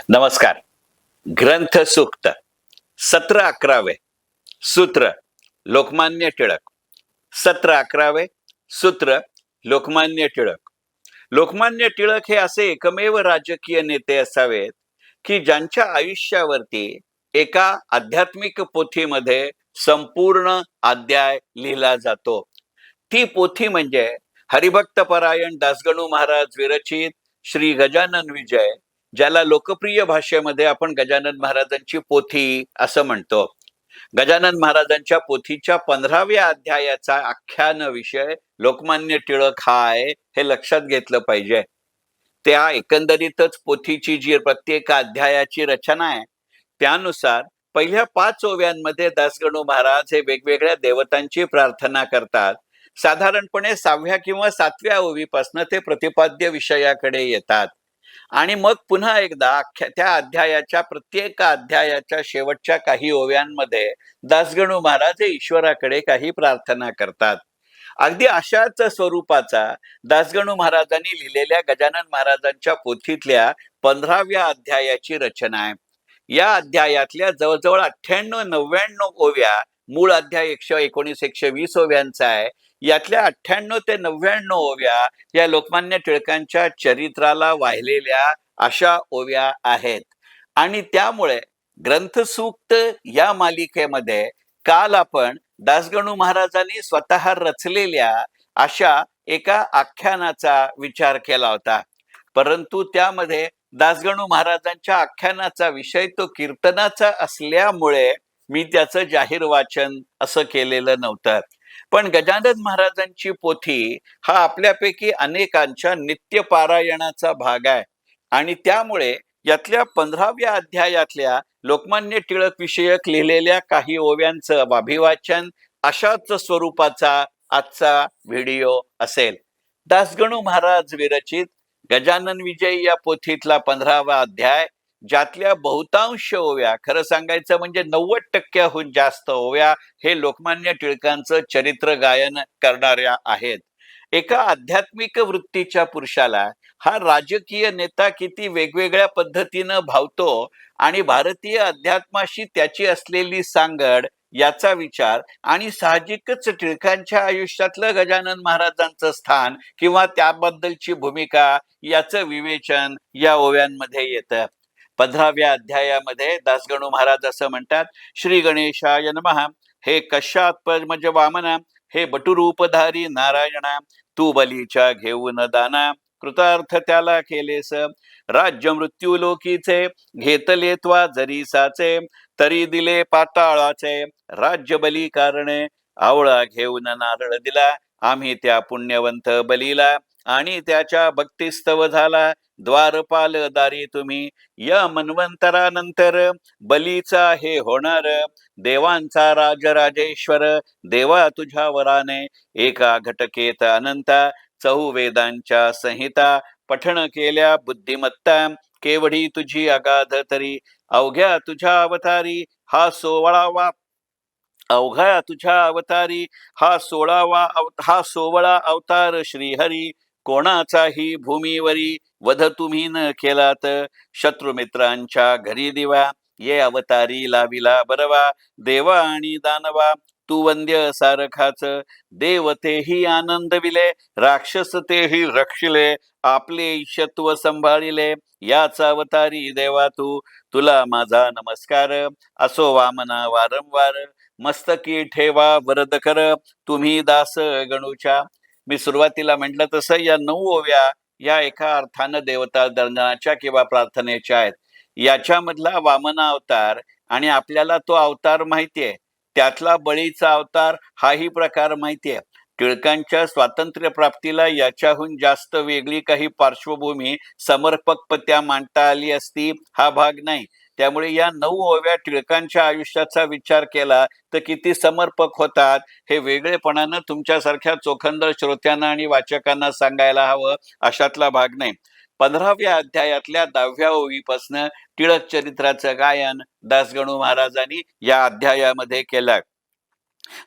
नमस्कार. ग्रंथ सूक्त 17-11 सूत्र लोकमान्य टिळक. 17-11 सूत्र लोकमान्य टिळक. लोकमान्य टिळक हे असे एकमेव राजकीय नेते असावेत की ज्यांच्या आयुष्यावरती एका आध्यात्मिक पोथीमध्ये संपूर्ण अध्याय लिहिला जातो. ती पोथी म्हणजे हरिभक्तपरायण दासगणू महाराज विरचित श्री गजानन विजय, ज्याला लोकप्रिय भाषेमध्ये आपण गजानन महाराजांची पोथी असं म्हणतो. गजानन महाराजांच्या पोथीच्या 15व्या अध्यायाचा आख्यान विषय लोकमान्य टिळक हा आहे, हे लक्षात घेतलं पाहिजे. त्या एकंदरीतच पोथीची जी प्रत्येक अध्यायाची रचना आहे त्यानुसार पहिल्या 5 ओव्यांमध्ये दासगणू महाराज हे वेगवेगळ्या देवतांची प्रार्थना करतात. साधारणपणे 6व्या किंवा 7व्या ओवीपासून ते प्रतिपाद्य विषयाकडे येतात आणि मग पुन्हा एकदा त्या अध्यायाच्या प्रत्येक अध्यायाच्या शेवटच्या काही ओव्यांमध्ये दासगणू महाराज हे ईश्वराकडे काही प्रार्थना करतात. अगदी अशाच स्वरूपाचा दासगणू महाराजांनी लिहिलेल्या गजानन महाराजांच्या पोथीतल्या 15व्या अध्यायाची रचना आहे. या अध्यायातल्या जवळजवळ 98-99 ओव्या, मूळ अध्याय 119-120 ओव्यांचा आहे. यातल्या 98 ते 99 ओव्या या लोकमान्य टिळकांच्या चरित्राला वाहिलेल्या अशा ओव्या आहेत. आणि त्यामुळे ग्रंथसूक्त या मालिकेमध्ये काल आपण दासगणू महाराजांनी स्वतः रचलेल्या अशा एका आख्यानाचा विचार केला होता. परंतु त्यामध्ये दासगणू महाराजांच्या आख्यानाचा विषय तो कीर्तनाचा असल्यामुळे मी त्याचं जाहीर वाचन असं केलेलं नव्हतं. पण गजानन महाराजांची पोथी हा आपल्यापैकी अनेकांच्या नित्य पारायणाचा भाग आहे आणि त्यामुळे यातल्या 15व्या अध्यायातल्या लोकमान्य टिळक विषयक लिहिलेल्या काही ओव्यांचं अभिवाचन अशाच स्वरूपाचा आजचा व्हिडिओ असेल. दासगणू महाराज विरचित गजानन विजय या पोथीतला 15वा अध्याय, ज्यातल्या बहुतांश ओव्या, खरं सांगायचं म्हणजे 90% जास्त ओव्या हे लोकमान्य टिळकांचं चरित्र गायन करणाऱ्या आहेत. एका आध्यात्मिक वृत्तीच्या पुरुषाला हा राजकीय नेता किती वेगवेगळ्या पद्धतीनं भावतो आणि भारतीय अध्यात्माशी त्याची असलेली सांगड याचा विचार आणि साहजिकच टिळकांच्या आयुष्यातलं गजानन महाराजांचं स्थान किंवा त्याबद्दलची भूमिका याचं विवेचन या ओव्यांमध्ये येतं. 15व्या अध्यायामध्ये दासगणू महाराज असं म्हणतात, श्री गणेशाय नमः, हे कश्यात्पज वामना, हे बटुरूपधारी नारायणा, तू बलीच्या घेऊन दाना, कृतार्थ त्याला केलेस, राज्य मृत्यू लोकीचे घेतले त्वा जरीसाचे, तरी दिले पाताळाचे, राज्य बली कारणे, आवळा घेऊन नारळ दिला, आम्ही त्या पुण्यवंत बलीला, आणि त्याच्या भक्तिस्तव झाला, द्वारपाल दारी तुम्ही, या मन्वंतरानंतर बलीचा हे होणार, देवांचा राजराजेश्वर, देवा तुझ्या वराने, एका घटकेत अनंता, चहुवेदांच्या संहिता, पठण केल्या बुद्धिमत्ता, केवढी तुझी अगाध तरी, अवघ्या तुझ्या अवतारी हा 16वा, अवघ्या तुझ्या अवतारी हा 16वा अवतार श्रीहरी, कोणाचाही भूमीवरी वध तुम्ही न केलात, शत्रुमित्रांच्या घरी दिवा, ये अवतारी लाविला बरवा, देवा आणि दानवा, तू वंद्य सारखाच, देवतेही आनंद विले, राक्षस तेही रक्षिले, आपले ईशत्व संभाळिले, याचा अवतारी देवा तू, तुला माझा नमस्कार, असो वामना वारंवार, मस्तकी ठेवा वरद कर, तुम्ही दास गणूच्या. मी सुरुवातीला म्हटलं तसं या 9 ओव्या या एका अर्थानं देवता दर्शनाच्या किंवा प्रार्थनेच्या आहेत. याच्यामधला वामना अवतार आणि आपल्याला तो अवतार माहितीये, त्यातला बळीचा अवतार हाही प्रकार माहितीये. टिळकांच्या स्वातंत्र्य प्राप्तीला याच्याहून जास्त वेगळी काही पार्श्वभूमी समर्पकपत्या मांडता आली असती हा भाग नाही. त्यामुळे या 9 ओव्या टिळकांच्या आयुष्याचा विचार केला तर किती समर्पक होतात हे वेगळेपणानं तुमच्यासारख्या चोखंदळ श्रोत्यांना आणि वाचकांना सांगायला हवं, अशातला भाग नाही. 15व्या अध्यायातल्या 10व्या ओवीपासनं टिळक चरित्राचं गायन दासगणू महाराजांनी या अध्यायामध्ये केलं.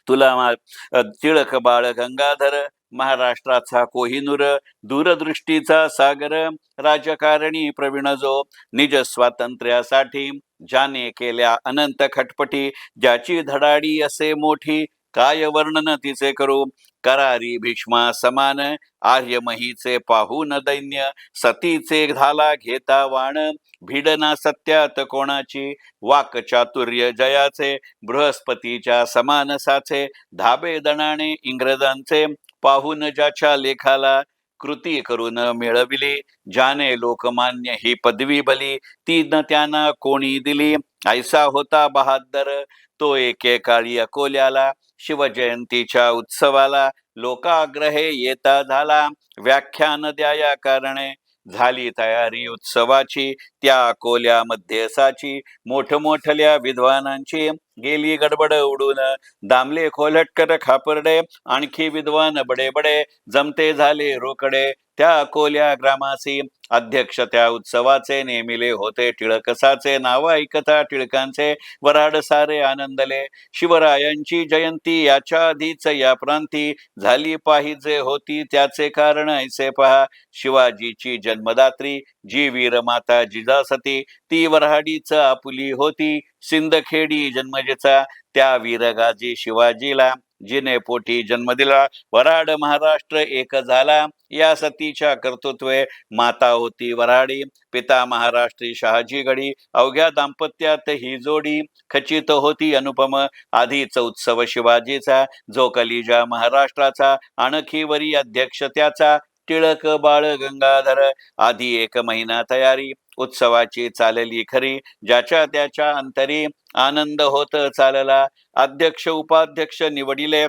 तुला टिळक बाळ गंगाधर, महाराष्ट्राचा कोहिनूर, दूरदृष्टीचा सागर, राजकारणी प्रवीण जो, निज स्वातंत्र्यासाठी ज्याने केल्या अनंत खटपटी, ज्याची धडाडी असे मोठी, काय वर्णन तिचे करू. करारी भीष्मा समान, आर्यमहीचे पाहून दैन्य, सतीचे झाला घेता वाण, भिडना सत्यात कोणाची, वाक चातुर्य जयाचे, बृहस्पतीच्या समान साचे, धाबे दणाने इंग्रजांचे, पाहून ज्याच्या लेखाला, कृती करून मिळविली, ज्याने लोकमान्य ही पदवी भली, ती न त्यांना कोणी दिली. ऐसा होता बहादर, तो एकेकाळी अकोल्याला, शिवजयंतीच्या उत्सवाला, लोकाग्रहे येता झाला, व्याख्यान द्याया कारणे, झाली तयारी उत्सवाची, त्या अकोल्यामध्ये साची, मोठमोठल्या विद्वानांची, गेली गडबड उडून, दामले खोलटकर खापर्डे, आणखी विद्वान बडे बडे, जमते झाले रोकडे, त्या अकोल्या ग्रामासी, अध्यक्ष त्या उत्सवाचे नेमिले होते टिळकसाचे, नाव ऐकता टिळकांचे वराड सारे आनंदले, शिवरायांची जयंती याच्या आधीच या प्रांती, झाली पाहिजे होती त्याचे कारण ऐसे पहा, शिवाजीची जन्मदात्री, जी वीरमाता जिजासती, ती वऱ्हाडीच आपुली होती, सिंदखेडी जन्मजेचा, त्या वीरगाजी शिवाजीला, जिने पोटी जन्म दिला, वराड महाराष्ट्र एक झाला, या सतीच्या कर्तृत्वे, माता होती वराडी, पिता महाराष्ट्री शहाजी गडी, अवघ्या दाम्पत्यात ही जोडी, खचित होती अनुपम, आधीच उत्सव शिवाजीचा, जो कलिजा महाराष्ट्राचा, आणखी वरी अध्यक्ष त्याचा, टिळक बाळ गंगाधर, आधी 1 महिना तयारी, उत्सवाची चालली खरी, ज्याच्या त्याच्या अंतरी, आनंद होत चालला, अध्यक्ष उपाध्यक्ष निवडिले,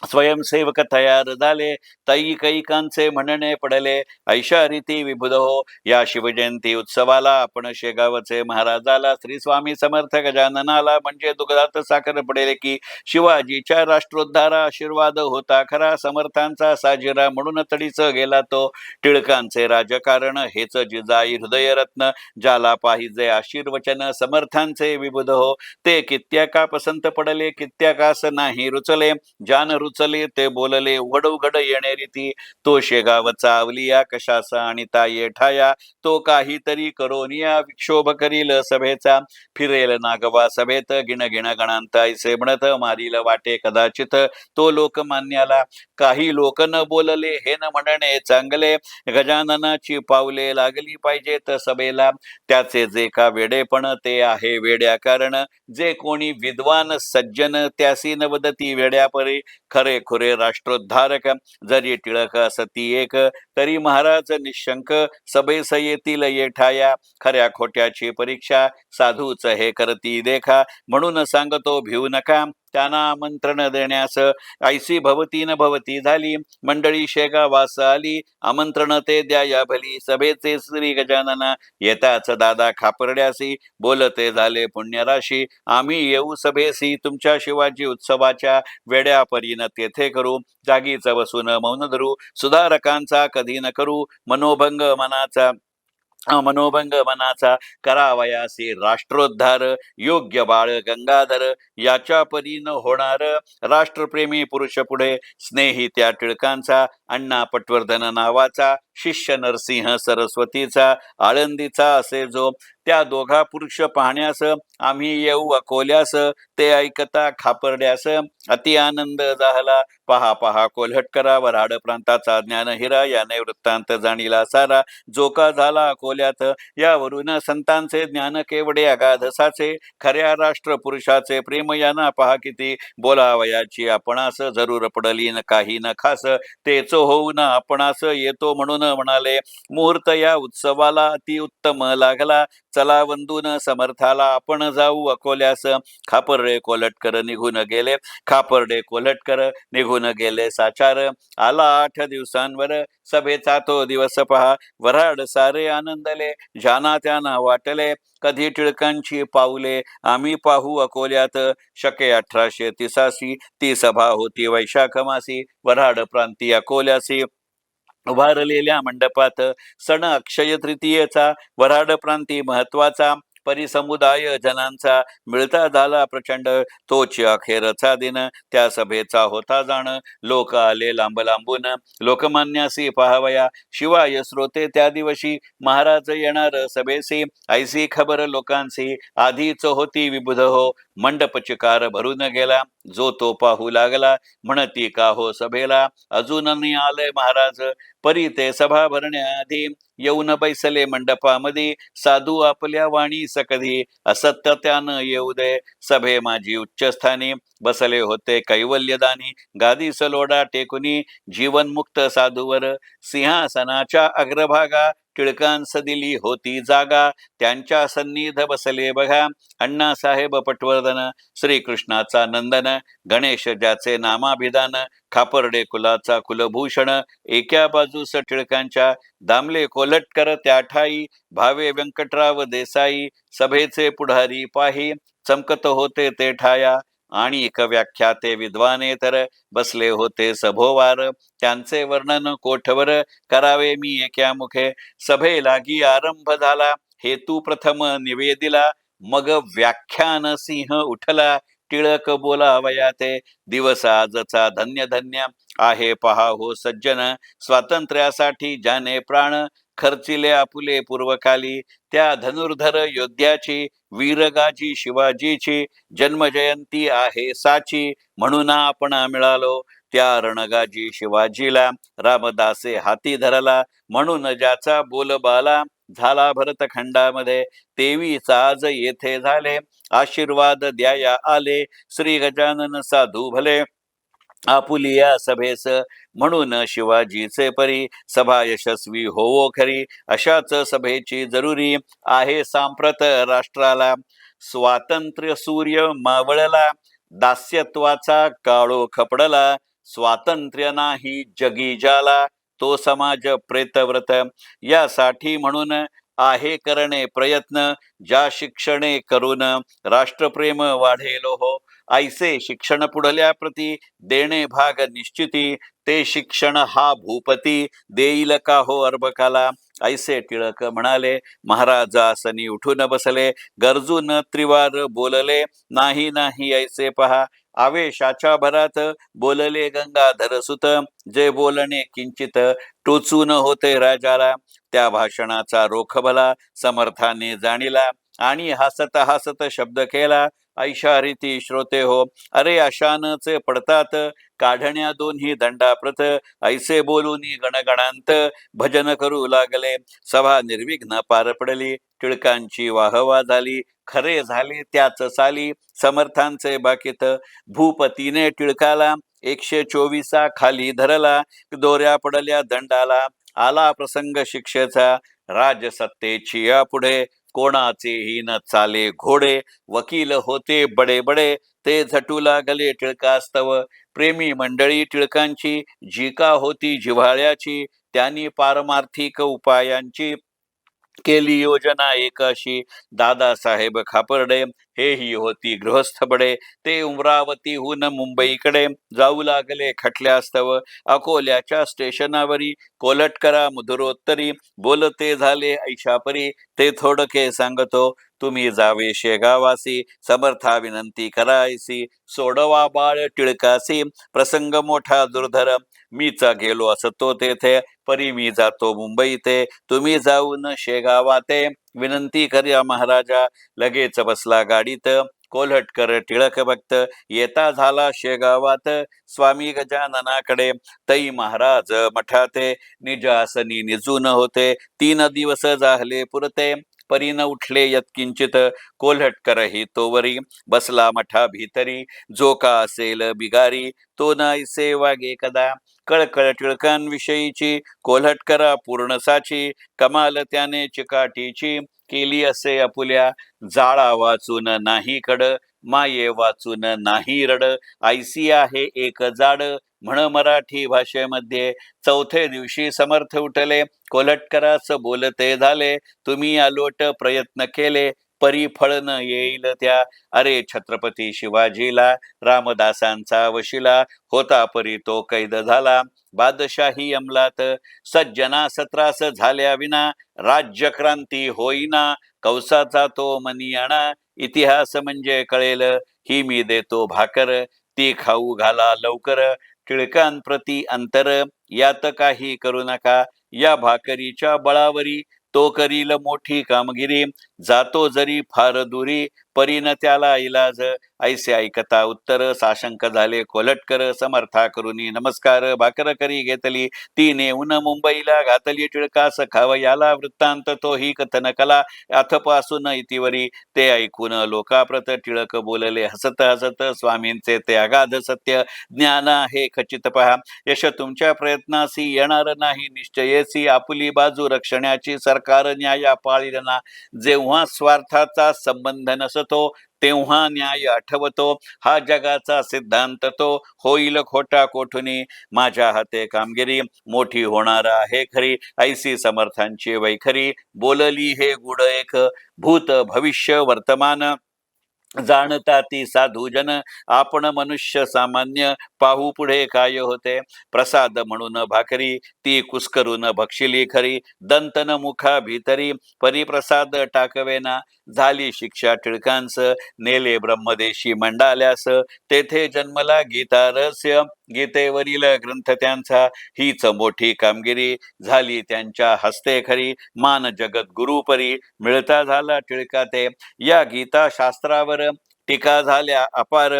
स्वयंसेवक तयार झाले, कैकांचे म्हणणे पडले, ऐशा रीती विबुध हो, या शिवजयंती उत्सवाला आपण शेगावचे महाराजाला, श्री स्वामी समर्थ गजाननाला, म्हणजे दुग्धात साखर पडेल की, शिवाजीच्या राष्ट्रोद्धारा आशीर्वाद होता खरा, समर्थांचा साजिरा म्हणून तडीच गेला तो, टिळकांचे राजकारण हेच जिजाई हृदयरत्न, ज्याला पाहिजे आशीर्वचन समर्थांचे विबुध हो, ते कित्याका पसंत पडले, कित्याकास नाही रुचले, जान रुचले ते बोलले उघड उघड येणे रीती, तो शेगावचा अवलिया कशाचा आणि ताये ठाया, तो काहीतरी करोनिया विक्षोभ करील सभेचा, फिरेल नागवा सभेत गिण गिण गणांत ऐसे म्हणत, मारील वाटे कदाचित तो लोकमान्याला, काही लोक न बोलले हे न म्हणणे चांगले, गजाननाची पावले लागली पाहिजेत सभेला, त्याचे जे का वेडेपण ते आहे वेड्या कारण, जे कोणी विद्वान सज्जन त्यासी नवदती वेड्यापरी, खरे खुरे राष्ट्रोद्धारक, जरी टिळक असती एक, तरी महाराज निशंक, सभेस येतील येठाया, खऱ्या खोट्याची परीक्षा, साधूच हे करती देखा, म्हणून सांगतो भिवू नका, त्यांना आमंत्रण देण्यास, ऐसी भवती न भवती झाली, मंडळी शेगावास आली, आमंत्रण ते द्या या भली, सभेचे श्री गजानना, येताच दादा खापर्ड्यासी, बोलते झाले पुण्यराशी, आम्ही येऊ सभेसी, तुमच्या शिवाजी उत्सवाच्या वेड्यापरीन तेथे करू, जागीच बसून मौन धरू, सुधारकांचा कधी न करू, मनोभंग मनाचा, करावयासी राष्ट्रोद्धार, योग्य बाळ गंगाधर, याच्या परीन होणार, राष्ट्रप्रेमी पुरुष पुढे, स्नेही त्या टिळकांचा, अण्णा पटवर्धन नावाचा, शिष्य नरसिंह सरस्वतीचा, आळंदीचा असे जो, त्या दोघा पुरुष पाहण्यास आम्ही येऊ अकोल्यास, ते ऐकता खापर्ड्यास, अति आनंद झाला, पहा पहा कोल्हटकरा, वऱ्हाड प्रांताचा ज्ञान हिरा, याने वृत्तांत जाणीला सारा, जो का झाला अकोल्यात, यावरून संतांचे ज्ञान केवढे अगाध साचे, खऱ्या राष्ट्र पुरुषाचे प्रेम यांना पहा किती, बोलावयाची आपणास जरूर पडली न काही न खास, तेच होऊन आपणास येतो म्हणून म्हणाले, मुहूर्त या उत्सवाला अति उत्तम लागला, चला वंदून समर्थाला आपण जाऊ अकोल्यास, खापर्डे कोल्हटकर निघून गेले, खापर्डे कोल्हटकर निघून गेले साचार, आला 8 दिवसांवर, सभेचा तो दिवस पहा, वऱ्हाड सारे आनंदले, ज्यांना त्यांना वाटले, कधी टिळकांची पाऊले आम्ही पाहू अकोल्यात, शके 1883 ती सभा होती वैशाख मासी, वऱ्हाड प्रांती अकोल्यासी, उभारलेल्या मंडपात, सण अक्षय तृतीयेचा, वऱ्हाड प्रांती महत्वाचा, परिसमुदाय जनांचा मिळता झाला प्रचंड. तोच अखेरचा दिन त्या सभेचा होता जाण. लोक आले लांब लांबून लोकमान्यासी पाहावया. शिवाय श्रोते त्या दिवशी महाराज येणार सभेसी. ऐसी खबर लोकांसी आधीच होती विबुध हो. मंडप चिकार भरून गेला जो तो पाहू लागला. म्हणती का हो सभेला अजूनही आले महाराज. परी ते सभा भरण्याआधी येऊन बैसले मंडपामध्ये. साधू आपल्या वाणी सकधी असत्य त्यानं येऊ दे. सभे माझी उच्चस्थानी बसले होते कैवल्यदानी. गादी सलोडा टेकुनी जीवनमुक्त साधूवर. सिंहासनाच्या अग्रभागा टिळकांस दिली होती जागा. त्यांच्या सन्निध बसले बघा अण्णासाहेब पटवर्धन. श्रीकृष्णाचा नंदन गणेश ज्याचे नामाभिधान. खापर्डे कुलाचा कुलभूषण. एका बाजूस टिळकांच्या दामले कोल्हटकर त्या ठाई. भावे व्यंकटराव देसाई सभेचे पुढारी पाही. चमकत होते ते ठाया आणि एक व्याख्याते विद्वाने तर बसले होते सभोवार. त्यांचे वर्णन कोठवर करावे मी एका मुखे. सभे लागी आरंभ झाला हेतू प्रथम निवेदिला. मग व्याख्यान सिंह उठला टिळक बोलावया ते. दिवस आजचा धन्य धन्य आहे पहा हो सज्जन. स्वातंत्र्यासाठी ज्याने प्राण खर्चिले आपुले पूर्वकाली. त्या धनुर्धर योद्ध्याची वीरगाजी शिवाजीची जन्मजयंती आहे साची. म्हणून आपण मिळालो त्या रणगाजी शिवाजीला. रामदासे हाती धरला म्हणून ज्याचा बोलबाला झाला भरतखंडामध्ये. 23 आज येथे झाले आशीर्वाद द्याया आले. श्री गजानन साधू भले आपुलिया सभेस. म्हणून शिवाजीचे परी सभा यशस्वी होवो खरी. अशाच सभेची जरुरी आहे सांप्रत राष्ट्राला. स्वातंत्र्य सूर्य मावळला दास्यत्वाचा काळो खपडला. स्वातंत्र्य नाही जगी जाला तो समाज प्रेतव्रत. यासाठी म्हणून आहे करणे प्रयत्न. ज्या शिक्षणे करून राष्ट्रप्रेम वाढेलो हो. ऐसे शिक्षण पुढल्या प्रती देणे भाग निश्चिती. ते शिक्षण हा भूपती देईल का हो अर्भकाला. ऐसे टिळक म्हणाले महाराज आसनी उठून बसले. गरजून त्रिवार बोलले नाही नाही ऐसे पहा. आवेशाच्या भरात बोलले गंगाधर सुत. जे बोलणे किंचित टोचून होते राजाला. त्या भाषणाचा रोख भला समर्थाने जाणीला. आणि हसत हसत शब्द केला ऐशा रीती श्रोते हो. अरे अशानचे पडतात काढण्या दोन्ही दंडाप्रत. ऐसे बोलूनी गणगणांत भजन करू लागले. सभा निर्विघ्न पार पडली. टिळकांची वाहवा झाली. खरे झाले त्याच साली समर्थांचे बाकीत. भूपतीने टिळकाला 124 खाली धरला. दोऱ्या पडल्या दंडाला आला प्रसंग शिक्षेचा. राजसत्तेची यापुढे कोणाचेही न चाले घोडे. वकील होते बडे बडे ते झटू लागले टिळकास्तव. प्रेमी मंडळी टिळकांची जी का होती जिव्हाळ्याची. त्यांनी पारमार्थिक उपायांची केली योजना एक अशी. दादासाहेब खापर्डे हेही होती गृहस्थ बडे. ते उमरावतीहून मुंबईकडे जाऊ लागले खटल्यास्तव. अकोल्याच्या स्टेशनावरी कोल्हटकरा मुधुरोत्तरी बोलते झाले ऐशापरी. ते थोडके सांगतो तुम्ही जावे शेगावासी. समर्था विनंती करायसी सोडवा बाळ टिळकासी. प्रसंग मोठा दुर्धर मीच गेलो असतो तेथे. परी मी जातो मुंबईते तुम्ही जाऊन शेगावाते. विनंती करूया महाराजा. लगेच बसला गाडीत कोल्हटकर टिळक भक्त. येता झाला शेगावात स्वामी गजाननाकडे. तै महाराज मठाते निजासनी निजून होते. 3 दिवस झाले पुरते परीन उठले यत्किंचित. कोल्हटकर ही तोवरी बसला मठा भीतरी. जो का असेल बिगारी तो नाहीसे वागे कदा. कळकळ टिळकांविषयीची कोल्हटकरा पूर्ण साची. कमाल त्याने चिकाटीची केली असे आपुल्या. जाळा वाचून नाही कड माये वाचून नाही रड. ऐसी आहे एक जाड म्हण मराठी भाषेमध्ये. चौथे दिवशी समर्थ उठले कोल्हटकरास बोलते झाले. तुम्ही आलोट प्रयत्न केले परिफळ न येईल त्या. अरे छत्रपती शिवाजीला रामदासांचा वशिला, होता परी तो कैद झाला बादशाही अंमलात. सज्जना सत्रास झाल्या विना, राज्यक्रांती होईना, कौसाचा तो मनियाणा. इतिहास म्हणजे कळेल, ही मी देतो भाकर, ती खाऊ घाला लवकर. टिळकांप्रती अंतर, यात काही करू नका, या भाकरीच्या बळावरी तो करील मोठी कामगिरी. जातो जरी फार दुरी, परीन त्याला इलाज. ऐसे ऐकता उत्तर, साशंक झाले कोलटकर. समर्था करुनी नमस्कार, भाकर करी घेतली ती नेऊन मुंबईला घातली. टिळकास खावयाला वृत्तांत तोही कथन कला, अथपासून इतिवरी ते ऐकून लोकाप्रत. टिळक बोलले हसत हसत, स्वामींचे ते अगाध सत्य ज्ञान आहे खचित पहा. यश तुमच्या प्रयत्नासी येणार नाही निश्चयेसी, आपुली बाजू रक्षण्याची सरकार न्याया पाळील ना. जेव्हा स्वार्थाचा संबंध नसतो तेव्हा न्याय आठवतो, हा जगाचा सिद्धांत तो. होईल खोटा कोठुनी, माझ्या हाते कामगिरी मोठी होणार आहे खरी. ऐसी समर्थांची वैखरी, बोलली हे गुड एक. भूत भविष्य वर्तमान जाणता ती साधूजन, आपण मनुष्य सामान्य, पाहू पुढे काय होते. प्रसाद म्हणून भाकरी ती कुस्करून भक्षिली खरी. दंतन मुखा भीतरी परिप्रसाद टाकवेना, झाली शिक्षा टिळकांस, नेले ब्रह्मदेशी मंडाल्यास. तेथे जन्मला गीता रहस्य, गीतेवरील ग्रंथ त्यांचा, हीच मोठी कामगिरी झाली त्यांच्या हस्ते खरी. मान जगत गुरुपरी मिळता झाला टिळका ते, या गीता शास्त्रावर टीका झाल्या अपार.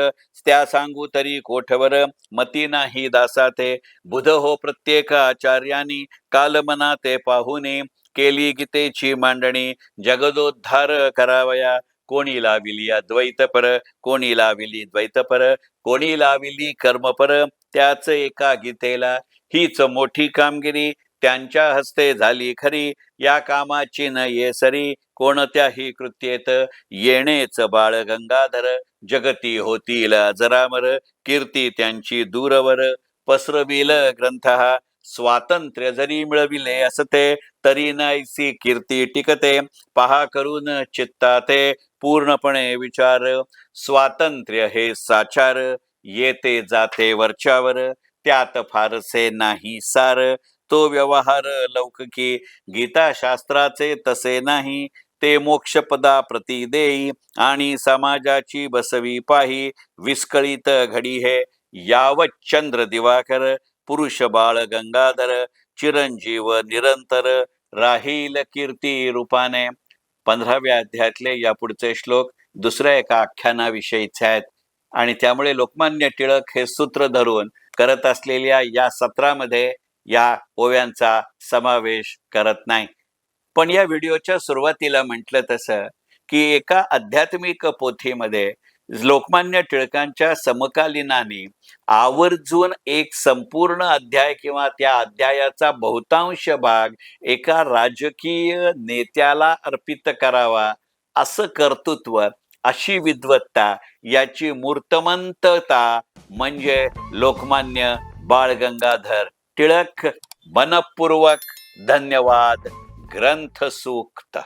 त्या सांगू तरी कोठवर, मती नाही दासा ते. बुध हो प्रत्येक आचार्यानी, काल मना ते पाहुने. केली गीतेची मांडणी, जगदोद्धार करावया. कोणी लाविली अद्वैतपर, कोणी लाविली द्वैतपर, कोणी लाविली कर्मपर, त्याच एका गीतेला. हीच मोठी कामगिरी त्यांच्या हस्ते झाली खरी. या कामाची न ये सरी, कोणत्याही कृत्येत येणेच बाळ गंगाधर. जगती होतील अजरामर, कीर्ती त्यांची दूरवर. पसरविल ग्रंथ हा, स्वातंत्र्य जरी मिळविले असते, तरी नाहीसी कीर्ती टिकते. पहा करून चित्ताते पूर्णपणे विचार, स्वातंत्र्य हे साचार, येते जाते वरच्यावर, त्यात फारसे नाही सार. तो व्यवहार लौकिकी, गीताशास्त्राचे तसे नाही, ते मोक्षपदा प्रती देई. आणि समाजाची बसवी पाही, विस्कळीत घडी हे. यावत चंद्र दिवाकर, पुरुष बाळ गंगाधर, चिरंजीव निरंतर, राहील कीर्ती रूपाने. 15व्या अध्यायातले या पुढचे श्लोक दुसऱ्या एका आख्यानाविषयीचे आहेत, आणि त्यामुळे लोकमान्य टिळक हे सूत्र धरून करत असलेल्या या सत्रामध्ये या ओव्यांचा समावेश करत नाही. पण या व्हिडिओच्या सुरुवातीला म्हटलं तसं की एका आध्यात्मिक पोथीमध्ये लोकमान्य टिळकांच्या समकालीनांनी आवर्जून एक संपूर्ण अध्याय किंवा त्या अध्यायाचा बहुतांश भाग एका राजकीय नेत्याला अर्पित करावा, असं कर्तृत्व, अशी विद्वत्ता, याची मूर्तमंतता म्हणजे लोकमान्य बाळ गंगाधर टिळक. मनपूर्वक धन्यवाद. ग्रंथ सूक्त.